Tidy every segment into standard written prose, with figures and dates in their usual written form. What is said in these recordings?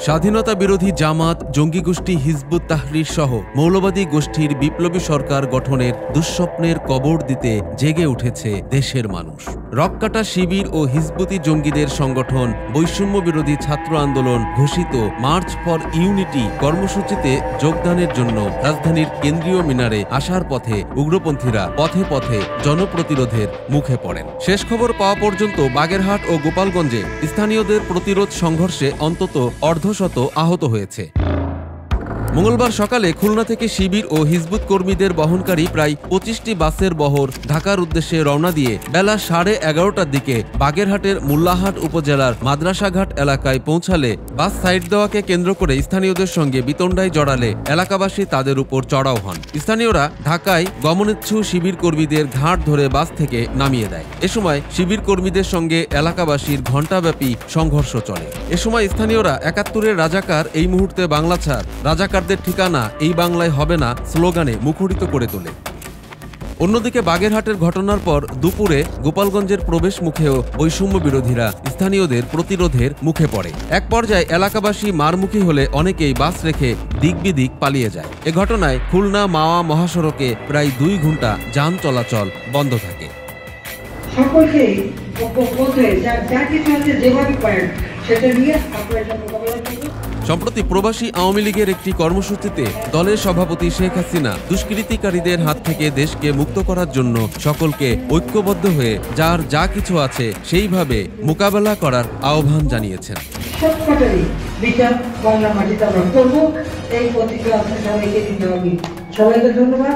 স্বাধীনতা বিরোধী জামাত, জঙ্গি গোষ্ঠী হিজবুত তাহরির সহ মৌলবাদী গোষ্ঠীর বিপ্লবী সরকার গঠনের দুঃস্বপ্নের কবর দিতে জেগে উঠেছে দেশের মানুষ। রক্কাটা শিবির ও হিজবুতি জঙ্গিদের সংগঠন বৈষম্য বিরোধী ছাত্র আন্দোলন ঘোষিত মার্চ ফর ইউনিটি কর্মসূচিতে যোগদানের জন্য রাজধানীর কেন্দ্রীয় মিনারে আসার পথে উগ্রপন্থীরা পথে পথে জনপ্রতিরোধের মুখে পড়েন। শেষ খবর পাওয়া পর্যন্ত বাগেরহাট ও গোপালগঞ্জে স্থানীয়দের প্রতিরোধ সংঘর্ষে অন্তত অর্ধশত আহত হয়েছে। মঙ্গলবার সকালে খুলনা থেকে শিবির ও হিজবুত কর্মীদের বহনকারী প্রায় ২৫টি বাসের বহর ঢাকার উদ্দেশ্যে রওনা দিয়ে বেলা 11:30টার দিকে বাগেরহাটের মোল্লাহাট উপজেলার মাদ্রাসাঘাট এলাকায় পৌঁছালে বাস সাইড দেওয়াকে কেন্দ্র করে স্থানীয়দের সঙ্গে বিতণ্ডায় জড়ালে এলাকাবাসী তাদের উপর চড়াও হন। স্থানীয়রা ঢাকায় গমনেচ্ছু শিবির কর্মীদের ঘাট ধরে বাস থেকে নামিয়ে দেয়। এ সময় শিবির কর্মীদের সঙ্গে এলাকাবাসীর ঘণ্টাব্যাপী সংঘর্ষ চলে। এ সময় স্থানীয়রা ৭১-এর রাজাকার এই মুহূর্তে বাংলা ছাড়, রাজাকার ঠিকানা এই বাংলায় হবে না স্লোগানে মুখরিত করে তোলে। অন্যদিকে বাগেরহাটের ঘটনার পর দুপুরে গোপালগঞ্জের প্রবেশ মুখেও বৈষম্য বিরোধীরা স্থানীয়দের প্রতিরোধের মুখে পড়ে। এক পর্যায়ে এলাকাবাসী মারমুখী হলে অনেকেই বাস রেখে দিক বিদিক পালিয়ে যায়। এ ঘটনায় খুলনা মাওয়া মহাসড়কে প্রায় ২ ঘন্টা যান চলাচল বন্ধ থাকে। সম্প্রতি প্রবাসী আওয়ামী লীগের একটি কর্মসূচিতে দলের সভাপতি শেখ হাসিনা দুষ্কৃতিকারীদের হাত থেকে দেশকে মুক্ত করার জন্য সকলকে ঐক্যবদ্ধ হয়ে যার যা কিছু আছে সেইভাবে মোকাবেলা করার আহ্বান জানিয়েছেন। সবাইকে ধন্যবাদ।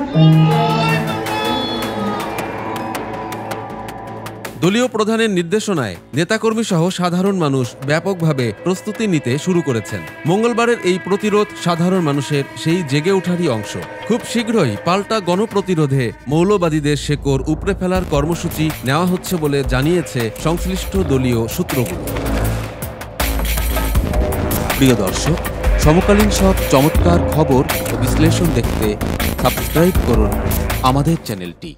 দলীয় প্রধানের নির্দেশনায় নেতাকর্মী সহ সাধারণ মানুষ ব্যাপকভাবে প্রস্তুতি নিতে শুরু করেছেন। মঙ্গলবারের এই প্রতিরোধ সাধারণ মানুষের সেই জেগে ওঠারই অংশ। খুব শীঘ্রই পাল্টা গণপ্রতিরোধে মৌলবাদীদের শেকড় উপড়ে ফেলার কর্মসূচি নেওয়া হচ্ছে বলে জানিয়েছে সংশ্লিষ্ট দলীয় সূত্রগুলো। প্রিয় দর্শক, সমকালীন সব চমৎকার খবর ও বিশ্লেষণ দেখতে সাবস্ক্রাইব করুন আমাদের চ্যানেলটি।